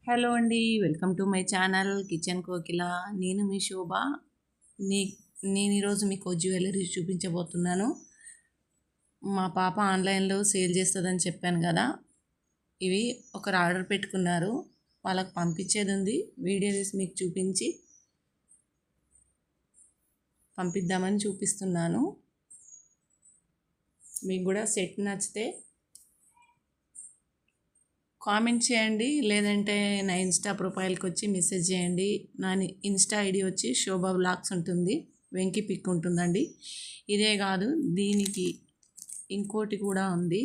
Hello అండి, welcome to my channel kitchen కోకిల. నేను మీ శోభ. నీ నేను ఈరోజు మీకు జ్యువెలరీ చూపించబోతున్నాను. మా పాప ఆన్లైన్లో సేల్ చేస్తుందని చెప్పాను కదా, ఇవి ఒకరు ఆర్డర్ పెట్టుకున్నారు, వాళ్ళకి పంపించేది ఉంది. వీడియో తీసి మీకు చూపించి పంపిద్దామని చూపిస్తున్నాను. మీకు కూడా సెట్ నచ్చితే కామెంట్ చేయండి, లేదంటే నా ఇన్స్టా ప్రొఫైల్కి వచ్చి మెసేజ్ చేయండి. నా ఇన్స్టా ఐడి వచ్చి శోభా బ్లాగ్స్ ఉంటుంది, వెంకి పిక్ ఉంటుందండి. ఇదే కాదు, దీనికి ఇంకోటి కూడా ఉంది,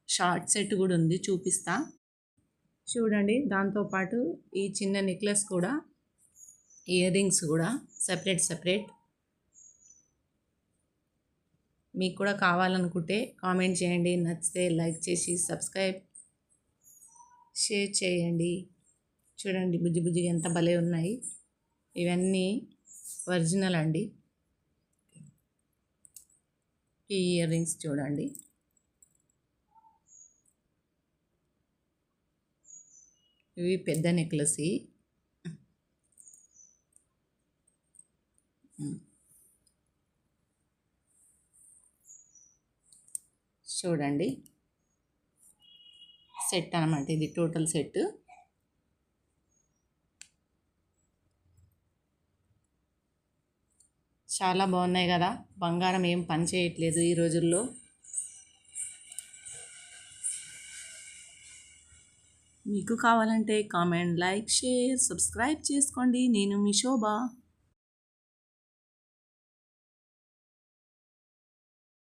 షార్ట్ సెట్ కూడా ఉంది, చూపిస్తా చూడండి. దాంతోపాటు ఈ చిన్న నెక్లెస్ కూడా, ఇయర్ రింగ్స్ కూడా సపరేట్. మీకు కూడా కావాలనుకుంటే కామెంట్ చేయండి, నచ్చితే లైక్ చేసి సబ్స్క్రైబ్ షేర్ చేయండి. చూడండి బుజ్జిగా ఎంత భలే ఉన్నాయి. ఇవన్నీ ఒరిజినల్ అండి. ఈ ఇయర్ రింగ్స్ చూడండి, ఇవి పెద్ద నెక్లెస్. చూడండి, సెట్ అన్నమాట, ఇది టోటల్ సెట్. చాలా బాగున్నాయి కదా. బంగారం ఏం పని చేయట్లేదు ఈ రోజుల్లో. మీకు కావాలంటే కామెంట్, లైక్, షేర్, సబ్స్క్రైబ్ చేసుకోండి. నేను మీ శోభ.